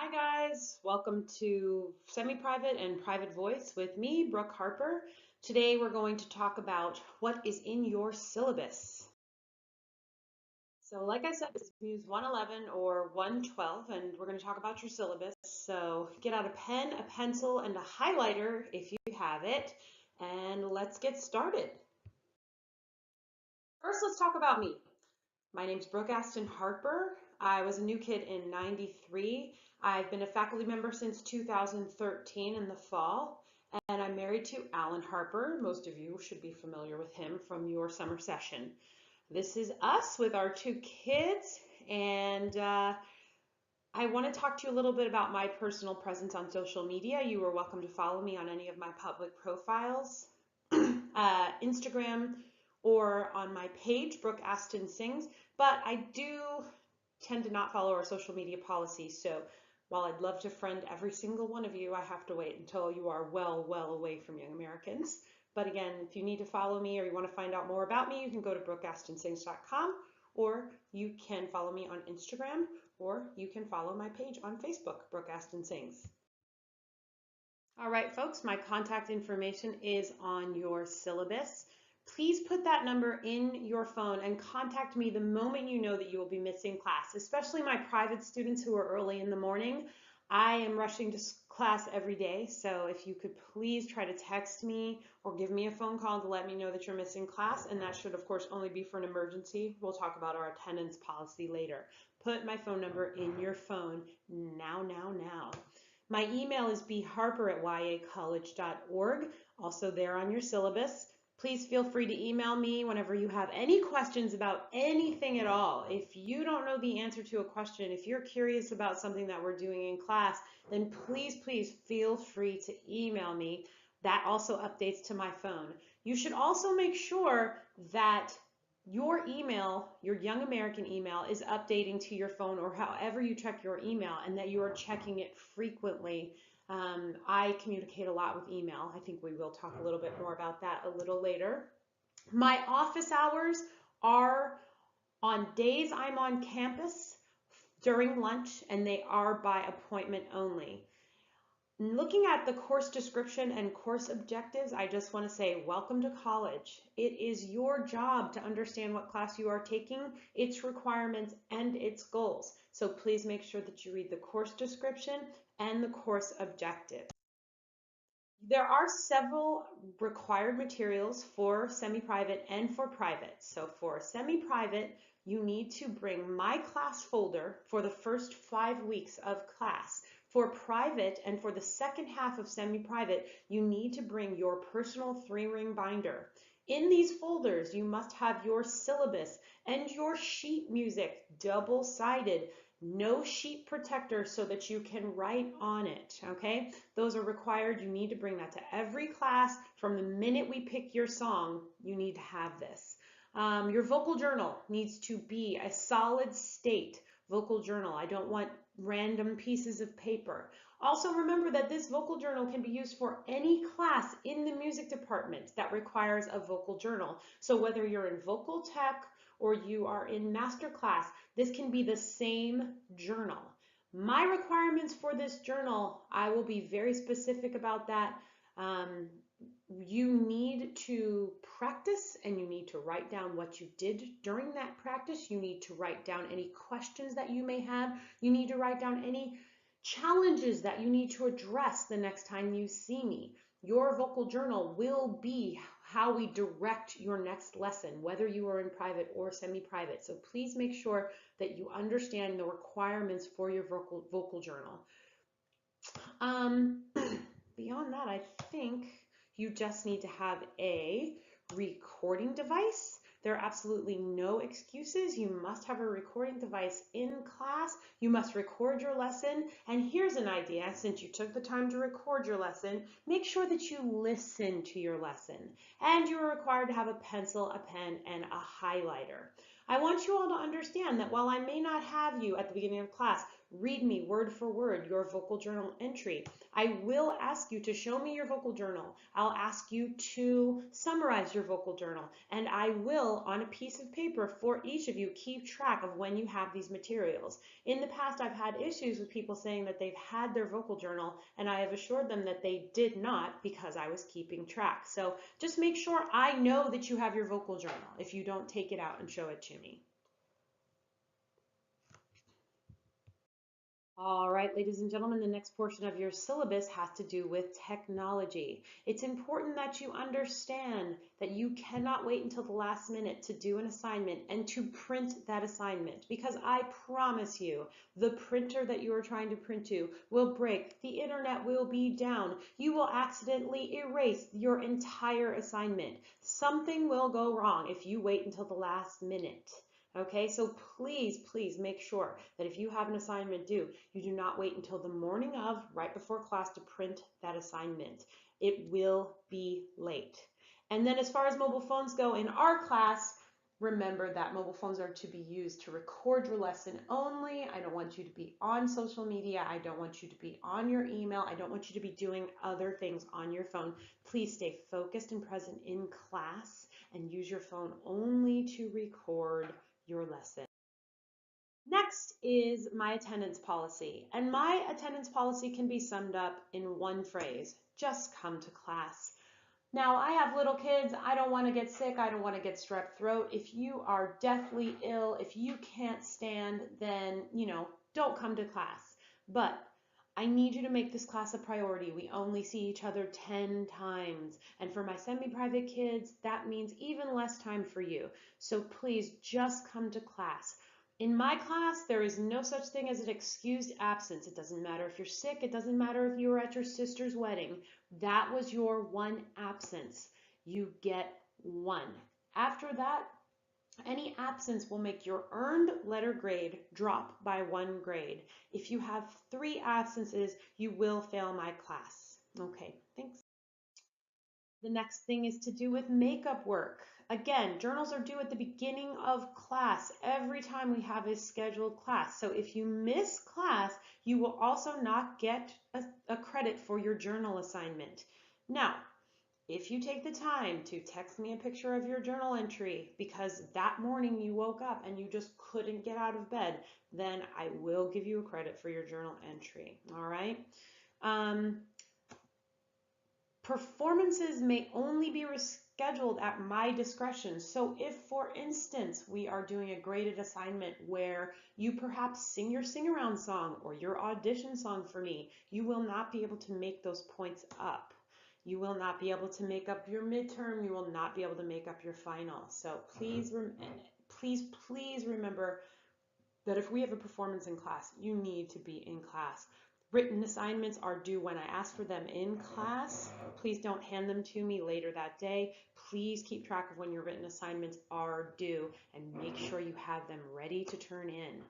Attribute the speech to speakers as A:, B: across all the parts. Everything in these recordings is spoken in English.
A: Hi guys, welcome to Semi-Private and Private Voice with me, Brooke Harper. Today we're going to talk about what is in your syllabus. So like I said, this is 111 or 112 and we're going to talk about your syllabus. So get out a pen, a pencil, and a highlighter if you have it, and let's get started. First, let's talk about me. My name's Brooke Harper. I was a new kid in '93. I've been a faculty member since 2013 in the fall, and I'm married to Alan Harper. Most of you should be familiar with him from your summer session. This is us with our two kids, and I want to talk to you a little bit about my personal presence on social media. You are welcome to follow me on any of my public profiles, Instagram, or on my page, Brooke Aston Sings, but I do tend to not follow our social media policy. So while I'd love to friend every single one of you, I have to wait until you are well away from Young Americans. But again, if you need to follow me or you want to find out more about me, you can go to brookeastonsings.com, or you can follow me on Instagram, or you can follow my page on Facebook, Brooke Aston Sings. All right, folks, my contact information is on your syllabus. Please put that number in your phone and contact me the moment you know that you will be missing class, especially my private students who are early in the morning. I am rushing to class every day, so if you could please try to text me or give me a phone call to let me know that you're missing class, and that should of course only be for an emergency. We'll talk about our attendance policy later. Put my phone number in your phone now. My email is bharper@yacollege.org, also there on your syllabus. Please feel free to email me whenever you have any questions about anything at all. If you don't know the answer to a question, if you're curious about something that we're doing in class, then please feel free to email me. That also updates to my phone. You should also make sure that your email, your Young American email, is updating to your phone or however you check your email, and that you are checking it frequently. I communicate a lot with email. I think we will talk a little bit more about that a little later. My office hours are on days I'm on campus during lunch, and they are by appointment only. Looking at the course description and course objectives, I just want to say welcome to college. It is your job to understand what class you are taking, its requirements, and its goals. So please make sure that you read the course description and the course objectives. There are several required materials for semi-private and for private. So for semi-private, you need to bring my class folder for the first 5 weeks of class. For private and for the second half of semi-private, you need to bring your personal 3-ring binder. In these folders, you must have your syllabus and your sheet music double-sided. No sheet protector so that you can write on it, okay? Those are required. You need to bring that to every class. From the minute we pick your song, you need to have this. Your vocal journal needs to be a solid state vocal journal. I don't want random pieces of paper. Also remember that this vocal journal can be used for any class in the music department that requires a vocal journal. So whether you're in vocal tech or you are in master class, this can be the same journal. My requirements for this journal, I will be very specific about that. You need to practice, and you need to write down what you did during that practice. You need to write down any questions that you may have. You need to write down any challenges that you need to address the next time you see me. Your vocal journal will be how we direct your next lesson, whether you are in private or semi-private. So please make sure that you understand the requirements for your vocal journal. Beyond that, I think you just need to have a recording device. There are absolutely no excuses. You must have a recording device in class. You must record your lesson. And here's an idea, since you took the time to record your lesson, make sure that you listen to your lesson. And you are required to have a pencil, a pen, and a highlighter. I want you all to understand that while I may not have you at the beginning of class read me word for word your vocal journal entry. I will ask you to show me your vocal journal. I'll ask you to summarize your vocal journal, and I will, on a piece of paper for each of you, keep track of when you have these materials. In the past, I've had issues with people saying that they've had their vocal journal, and I have assured them that they did not because I was keeping track. So just make sure I know that you have your vocal journal if you don't take it out and show it to me. All right, ladies and gentlemen, the next portion of your syllabus has to do with technology. It's important that you understand that you cannot wait until the last minute to do an assignment and to print that assignment, because I promise you, the printer that you are trying to print to will break, the internet will be down, you will accidentally erase your entire assignment. Something will go wrong if you wait until the last minute. Okay, so please, please make sure that if you have an assignment due, you do not wait until the morning of, right before class, to print that assignment. It will be late. And then as far as mobile phones go in our class, remember that mobile phones are to be used to record your lesson only. I don't want you to be on social media. I don't want you to be on your email. I don't want you to be doing other things on your phone. Please stay focused and present in class and use your phone only to record your lesson. Next is my attendance policy, and my attendance policy can be summed up in one phrase: just come to class. Now, I have little kids. I don't want to get sick. I don't want to get strep throat. If you are deathly ill, if you can't stand, then, don't come to class. But I need you to make this class a priority. We only see each other 10 times. And for my semi-private kids, that means even less time for you. So please just come to class. In my class, there is no such thing as an excused absence. It doesn't matter if you're sick. It doesn't matter if you were at your sister's wedding. That was your one absence. You get one. After that, any absence will make your earned letter grade drop by 1 grade. If you have 3 absences, you will fail my class. Okay, thanks. The next thing is to do with makeup work. Again, journals are due at the beginning of class every time we have a scheduled class. So if you miss class, you will also not get a credit for your journal assignment. Now, if you take the time to text me a picture of your journal entry because that morning you woke up and you just couldn't get out of bed, then I will give you a credit for your journal entry. All right. Performances may only be rescheduled at my discretion. So if, for instance, we are doing a graded assignment where you perhaps sing your sing-around song or your audition song for me, you will not be able to make those points up. You will not be able to make up your midterm. You will not be able to make up your final. So please remember that if we have a performance in class, you need to be in class. Written assignments are due when I ask for them in class. Please don't hand them to me later that day. Please keep track of when your written assignments are due and make sure you have them ready to turn in.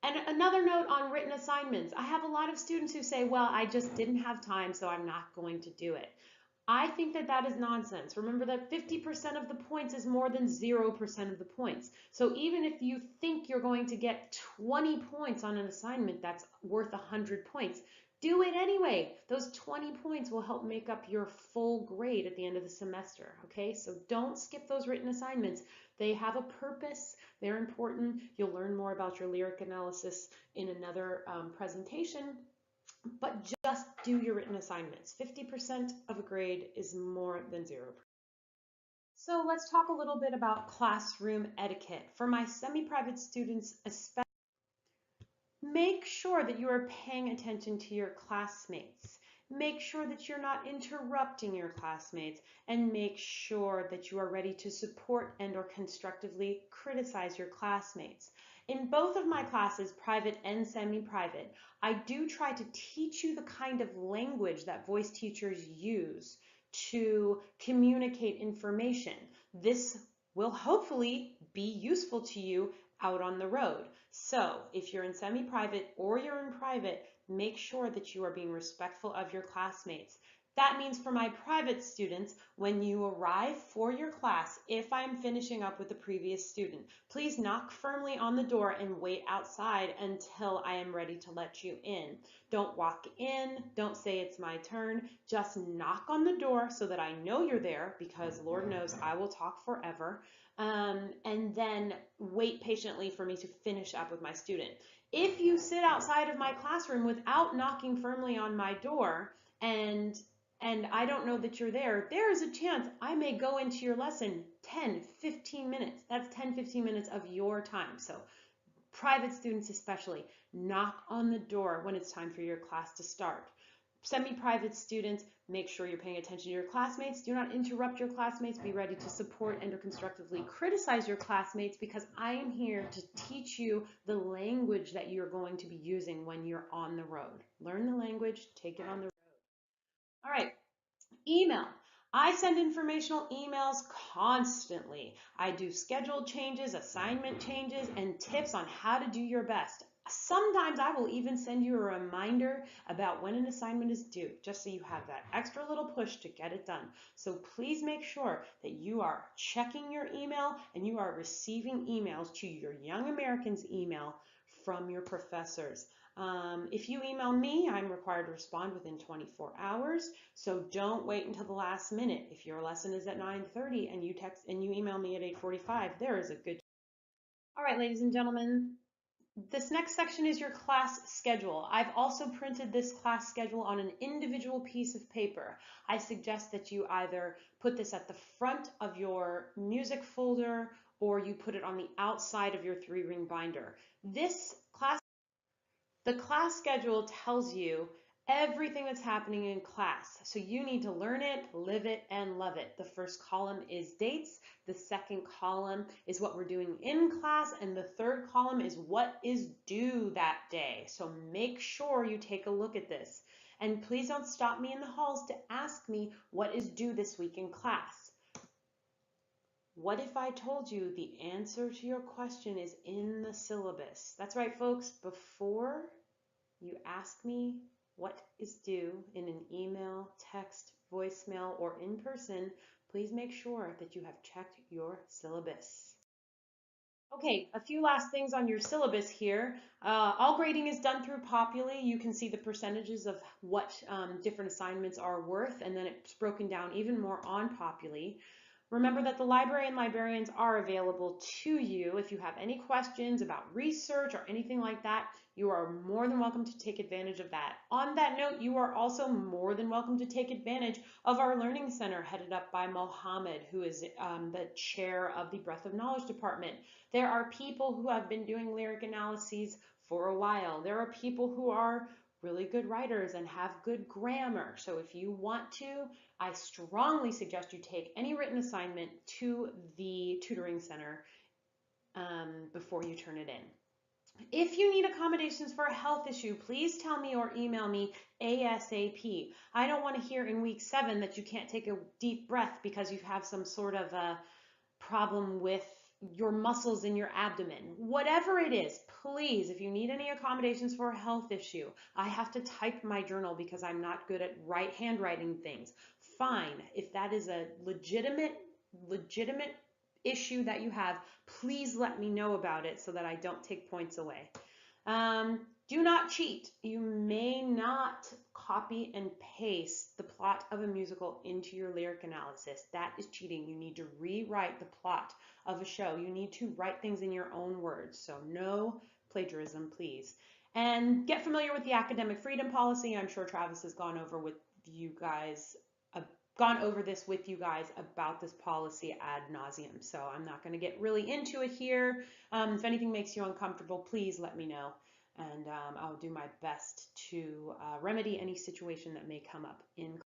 A: And another note on written assignments. I have a lot of students who say, well, I just didn't have time, so I'm not going to do it. I think that that is nonsense. Remember that 50% of the points is more than 0% of the points. So even if you think you're going to get 20 points on an assignment that's worth 100 points, do it anyway. Those 20 points will help make up your full grade at the end of the semester, okay? So don't skip those written assignments. They have a purpose. They're important. You'll learn more about your lyric analysis in another presentation. But just do your written assignments. 50% of a grade is more than 0%. So let's talk a little bit about classroom etiquette. For my semi-private students especially, make sure that you are paying attention to your classmates. Make sure that you're not interrupting your classmates, and make sure that you are ready to support and or constructively criticize your classmates. In both of my classes, private and semi-private, I do try to teach you the kind of language that voice teachers use to communicate information. This will hopefully be useful to you out on the road. So if you're in semi-private or you're in private, make sure that you are being respectful of your classmates. That means for my private students, when you arrive for your class, if I'm finishing up with the previous student, please knock firmly on the door and wait outside until I am ready to let you in. Don't walk in, don't say it's my turn, just knock on the door so that I know you're there, because Lord knows I will talk forever, and then wait patiently for me to finish up with my student. If you sit outside of my classroom without knocking firmly on my door, and I don't know that you're there, there is a chance I may go into your lesson 10, 15 minutes. That's 10, 15 minutes of your time. So private students especially, knock on the door when it's time for your class to start. Semi-private students, make sure you're paying attention to your classmates. Do not interrupt your classmates. Be ready to support and or constructively criticize your classmates, because I am here to teach you the language that you're going to be using when you're on the road. Learn the language, take it on the road. All right, email. I send informational emails constantly. I do schedule changes, assignment changes, and tips on how to do your best. Sometimes I will even send you a reminder about when an assignment is due, just so you have that extra little push to get it done. So please make sure that you are checking your email and you are receiving emails to your Young Americans email from your professors. If you email me, I'm required to respond within 24 hours. So don't wait until the last minute. If your lesson is at 9:30 and you email me at 8:45, there is a good. All right, ladies and gentlemen, this next section is your class schedule. I've also printed this class schedule on an individual piece of paper. I suggest that you either put this at the front of your music folder or you put it on the outside of your 3-ring binder. The class schedule tells you everything that's happening in class. So you need to learn it, live it, and love it. The first column is dates. The second column is what we're doing in class. And the third column is what is due that day. So make sure you take a look at this. And please don't stop me in the halls to ask me what is due this week in class. What if I told you the answer to your question is in the syllabus? That's right, folks. Before you ask me what is due in an email, text, voicemail, or in person, please make sure that you have checked your syllabus. Okay, a few last things on your syllabus here. All grading is done through Populi. You can see the percentages of what different assignments are worth, and then it's broken down even more on Populi. Remember that the library and librarians are available to you. If you have any questions about research or anything like that, you are more than welcome to take advantage of that. On that note, you are also more than welcome to take advantage of our Learning Center headed up by Mohammed, who is the chair of the Breadth of Knowledge Department. There are people who have been doing lyric analyses for a while. There are people who are really good writers and have good grammar. So if you want to, I strongly suggest you take any written assignment to the tutoring center before you turn it in. If you need accommodations for a health issue, please tell me or email me ASAP. I don't want to hear in week 7 that you can't take a deep breath because you have some sort of a problem with your muscles in your abdomen. Whatever it is, please, if you need any accommodations for a health issue, I have to type my journal because I'm not good at handwriting things. Fine. If that is a legitimate issue that you have, please let me know about it so that I don't take points away. Do not cheat. You may not copy and paste the plot of a musical into your lyric analysis. That is cheating. You need to rewrite the plot of a show. You need to write things in your own words. So no plagiarism, please. And get familiar with the academic freedom policy. I'm sure Travis has gone over this with you guys about this policy ad nauseum. So I'm not going to get really into it here. If anything makes you uncomfortable, please let me know. And I'll do my best to remedy any situation that may come up in class.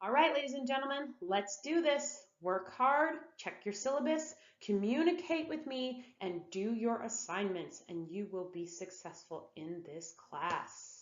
A: All right, ladies and gentlemen, let's do this. Work hard, check your syllabus, communicate with me, and do your assignments, and you will be successful in this class.